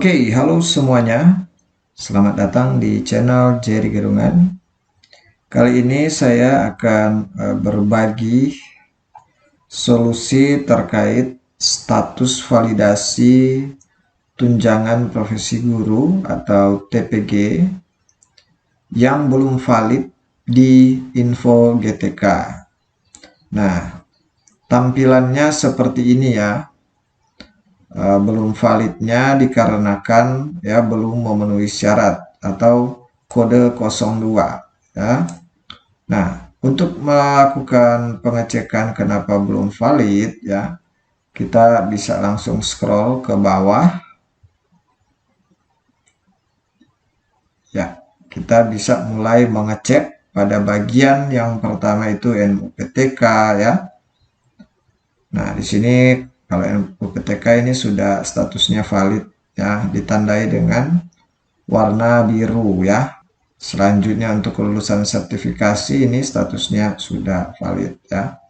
Oke, halo semuanya. Selamat datang di channel Jerry Gerungan. Kali ini saya akan berbagi solusi terkait status validasi tunjangan profesi guru atau TPG yang belum valid di Info GTK. Nah, tampilannya seperti ini ya. Belum validnya dikarenakan ya belum memenuhi syarat atau kode 02 ya. Nah, untuk melakukan pengecekan kenapa belum valid ya, kita bisa langsung scroll ke bawah ya. Kita bisa mulai mengecek pada bagian yang pertama itu NUPTK ya. Nah, di sini kalau NUPTK ini sudah statusnya valid ya, ditandai dengan warna biru ya. Selanjutnya untuk kelulusan sertifikasi ini statusnya sudah valid ya.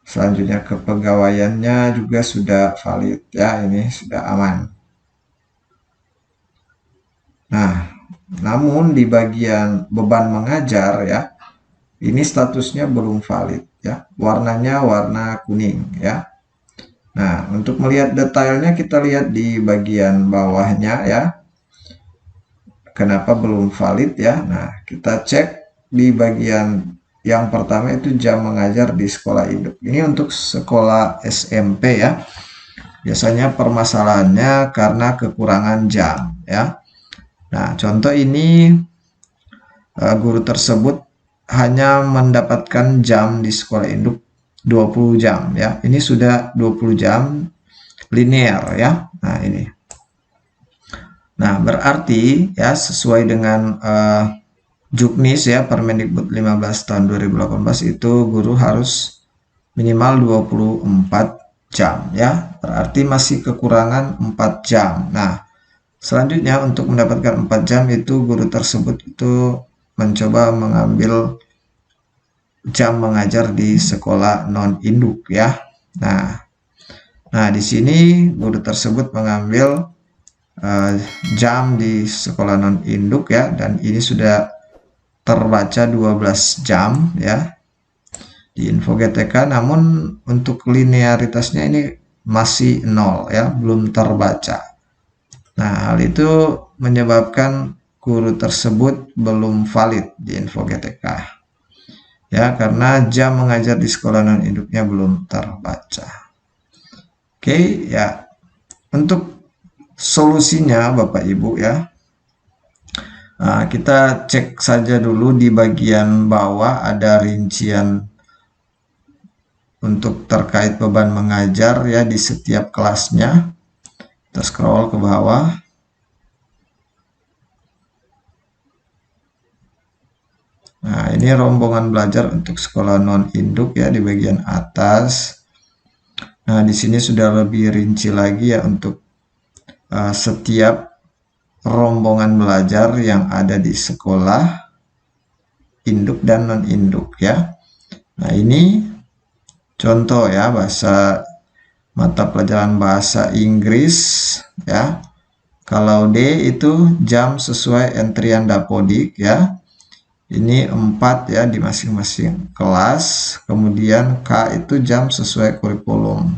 Selanjutnya kepegawaiannya juga sudah valid ya, ini sudah aman. Nah, namun di bagian beban mengajar ya, ini statusnya belum valid ya. Warnanya warna kuning ya. Nah, untuk melihat detailnya kita lihat di bagian bawahnya ya. Kenapa belum valid ya? Nah, kita cek di bagian yang pertama itu jam mengajar di sekolah induk. Ini untuk sekolah SMP ya. Biasanya permasalahannya karena kekurangan jam ya. Nah, contoh ini guru tersebut hanya mendapatkan jam di sekolah induk 20 jam ya. Ini sudah 20 jam linear ya. Nah, ini. Nah, berarti ya sesuai dengan Juknis ya Permendikbud 15 tahun 2018 itu guru harus minimal 24 jam ya. Berarti masih kekurangan 4 jam. Nah, selanjutnya untuk mendapatkan 4 jam itu guru tersebut itu mencoba mengambil jam mengajar di sekolah non-induk ya. Nah, di sini guru tersebut mengambil jam di sekolah non-induk ya, dan ini sudah terbaca 12 jam ya di Info GTK, namun untuk linearitasnya ini masih 0 ya, belum terbaca. Nah, hal itu menyebabkan guru tersebut belum valid di Info GTK ya, karena jam mengajar di sekolah non-induknya belum terbaca. Oke ya, untuk solusinya Bapak Ibu ya, kita cek saja dulu di bagian bawah ada rincian untuk terkait beban mengajar ya di setiap kelasnya. Kita scroll ke bawah. Nah, ini rombongan belajar untuk sekolah non-induk ya di bagian atas. Nah, di sini sudah lebih rinci lagi ya untuk setiap rombongan belajar yang ada di sekolah induk dan non-induk ya. Nah, ini contoh ya bahasa mata pelajaran bahasa Inggris ya. Kalau D itu jam sesuai entrian Dapodik ya. Ini 4 ya di masing-masing kelas. Kemudian K itu jam sesuai kurikulum.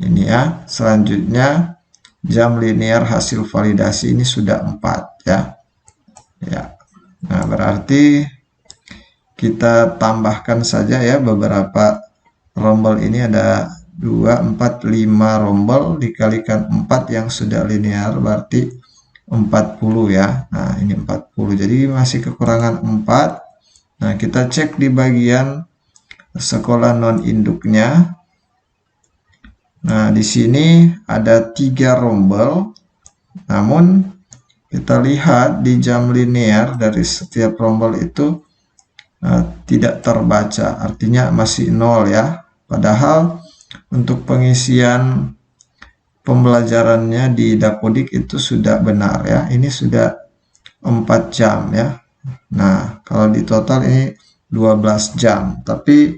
Ini ya. Selanjutnya jam linear hasil validasi ini sudah 4 ya. Ya. Nah, berarti kita tambahkan saja ya beberapa rombel. Ini ada 2, 4, 5 rombel dikalikan 4 yang sudah linear berarti 40 ya. Nah, ini 40. Jadi masih kekurangan 4. Nah, kita cek di bagian sekolah non-induknya. Nah, di sini ada 3 rombel. Namun kita lihat di jam linear dari setiap rombel itu tidak terbaca, artinya masih 0 ya. Padahal untuk pengisian pembelajarannya di Dapodik itu sudah benar ya. Ini sudah 4 jam ya. Nah, kalau di total ini 12 jam. Tapi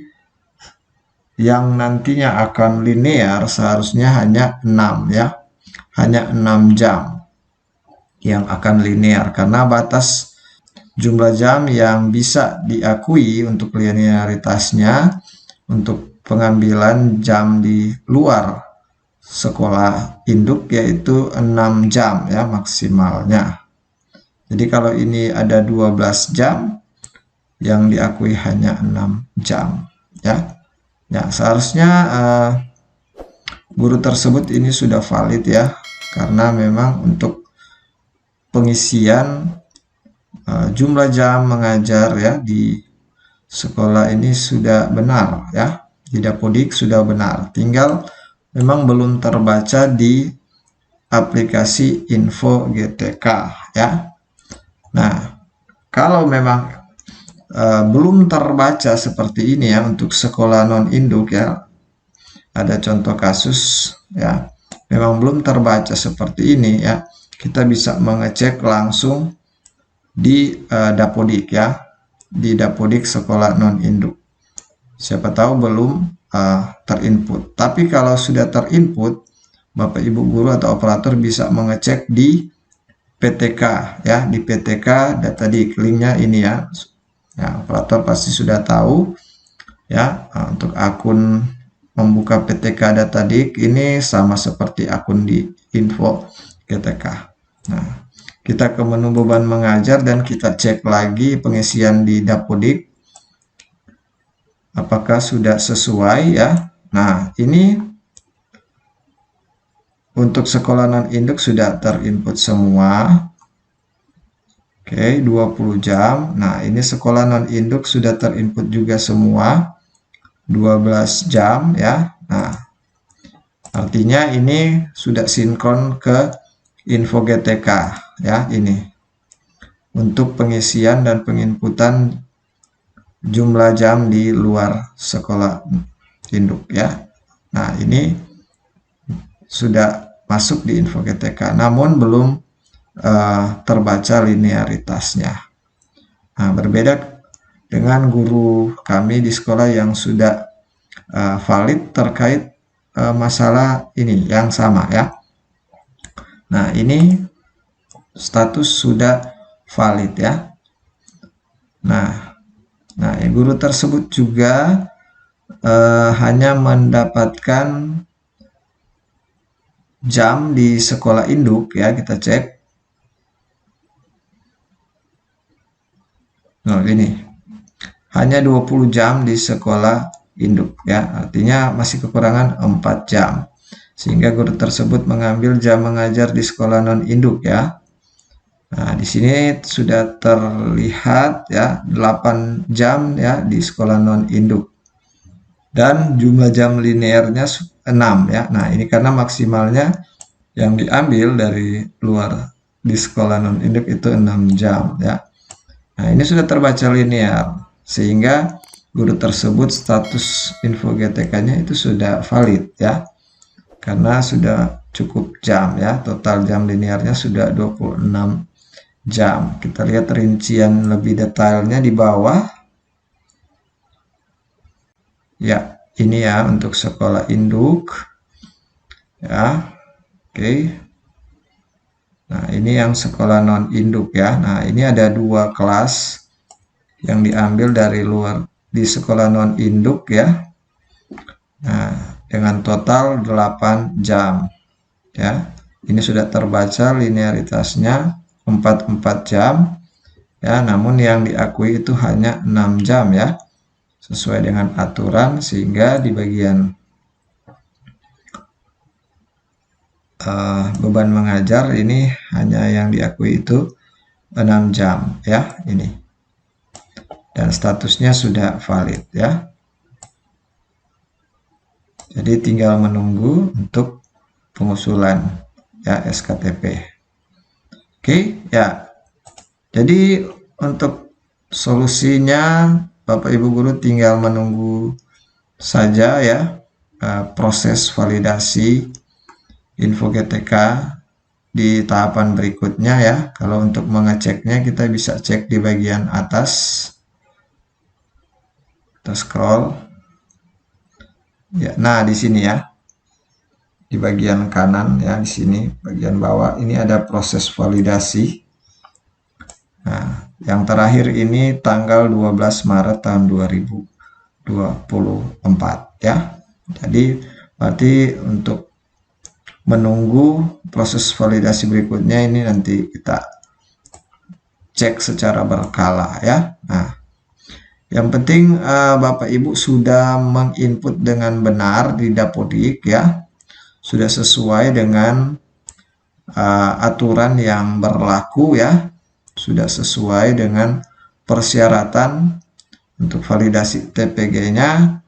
yang nantinya akan linear seharusnya hanya 6 ya. hanya 6 jam yang akan linear, karena batas jumlah jam yang bisa diakui untuk linearitasnya untuk pengambilan jam di luar sekolah induk yaitu 6 jam ya maksimalnya. Jadi kalau ini ada 12 jam, yang diakui hanya 6 jam ya. Ya, seharusnya guru tersebut ini sudah valid ya, karena memang untuk pengisian jumlah jam mengajar ya di sekolah ini sudah benar ya, di Dapodik sudah benar, tinggal memang belum terbaca di aplikasi Info GTK ya. Nah, kalau memang belum terbaca seperti ini ya untuk sekolah non-induk ya, ada contoh kasus ya, memang belum terbaca seperti ini ya, kita bisa mengecek langsung di Dapodik ya, di Dapodik sekolah non-induk. Siapa tahu belum terinput. Tapi kalau sudah terinput, Bapak Ibu guru atau operator bisa mengecek di PTK ya, di PTK data di linknya ini ya. Ya, operator pasti sudah tahu ya, untuk akun membuka PTK Datadik ini sama seperti akun di Info GTK. Nah, kita ke menu beban mengajar dan kita cek lagi pengisian di Dapodik apakah sudah sesuai ya. Nah, ini untuk sekolah non-induk sudah terinput semua. Oke, 20 jam. Nah, ini sekolah non-induk sudah terinput juga semua. 12 jam ya. Nah, artinya ini sudah sinkron ke Info GTK ya ini. Untuk pengisian dan penginputan jumlah jam di luar sekolah induk ya. Nah, ini sudah masuk di Info GTK, namun belum terbaca linearitasnya. Nah, berbeda dengan guru kami di sekolah yang sudah valid terkait masalah ini yang sama ya. Nah, ini status sudah valid ya. Nah, guru tersebut juga hanya mendapatkan jam di sekolah induk ya, kita cek. Nah, ini hanya 20 jam di sekolah induk ya, artinya masih kekurangan 4 jam. Sehingga guru tersebut mengambil jam mengajar di sekolah non induk ya. Nah, di sini sudah terlihat ya 8 jam ya di sekolah non induk. Dan jumlah jam linearnya 6 ya. Nah, ini karena maksimalnya yang diambil dari luar di sekolah non induk itu 6 jam ya. Nah, ini sudah terbaca linear, sehingga guru tersebut status Info GTK-nya itu sudah valid ya, karena sudah cukup jam ya, total jam linearnya sudah 26 jam. Kita lihat rincian lebih detailnya di bawah. Ya, ini ya untuk sekolah induk ya. Oke. Nah, ini yang sekolah non-induk ya. Nah, ini ada 2 kelas yang diambil dari luar di sekolah non-induk ya. Nah, dengan total 8 jam ya. Ini sudah terbaca linearitasnya 44 jam ya, namun yang diakui itu hanya 6 jam ya. Sesuai dengan aturan, sehingga di bagian beban mengajar ini hanya yang diakui itu 6 jam ya ini, dan statusnya sudah valid ya. Jadi tinggal menunggu untuk pengusulan ya SKTP. Oke ya, jadi untuk solusinya Bapak Ibu guru tinggal menunggu saja ya proses validasi Info GTK di tahapan berikutnya ya. Kalau untuk mengeceknya kita bisa cek di bagian atas. Kita scroll. Ya, nah di sini ya. di bagian kanan ya, di sini bagian bawah ini ada proses validasi. Nah, yang terakhir ini tanggal 12 Maret tahun 2024 ya. Jadi berarti untuk menunggu proses validasi berikutnya ini nanti kita cek secara berkala ya. Nah, yang penting Bapak Ibu sudah menginput dengan benar di Dapodik ya. Sudah sesuai dengan aturan yang berlaku ya. Sudah sesuai dengan persyaratan untuk validasi TPG-nya.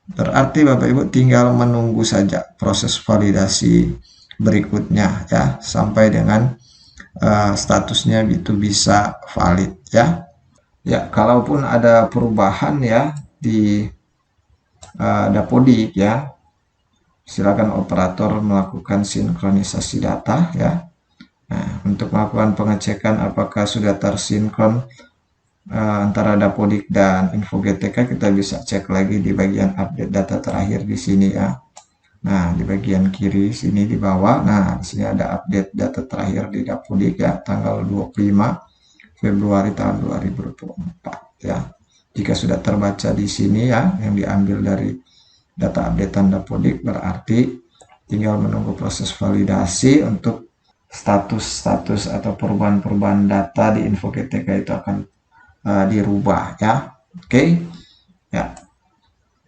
Berarti Bapak Ibu tinggal menunggu saja proses validasi berikutnya ya, sampai dengan statusnya itu bisa valid ya. Ya, kalaupun ada perubahan ya di Dapodik ya, silakan operator melakukan sinkronisasi data ya. Nah, untuk melakukan pengecekan apakah sudah tersinkron antara Dapodik dan Info GTK, kita bisa cek lagi di bagian update data terakhir di sini ya. Nah, di bagian kiri sini di bawah, nah di sini ada update data terakhir di Dapodik ya, tanggal 25 Februari tahun 2024 ya. Jika sudah terbaca di sini ya, yang diambil dari data updatean Dapodik, berarti tinggal menunggu proses validasi untuk status-status atau perubahan-perubahan data di Info GTK itu akan dirubah ya. Oke. Ya.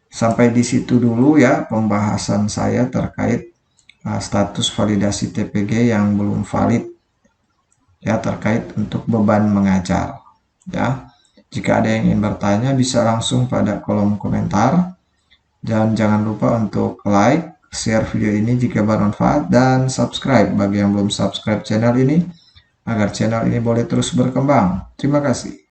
Sampai di situ dulu ya pembahasan saya terkait status validasi TPG yang belum valid ya, terkait untuk beban mengajar ya. Jika ada yang ingin bertanya bisa langsung pada kolom komentar, dan jangan lupa untuk like, share video ini jika bermanfaat, dan subscribe bagi yang belum subscribe channel ini agar channel ini boleh terus berkembang. Terima kasih.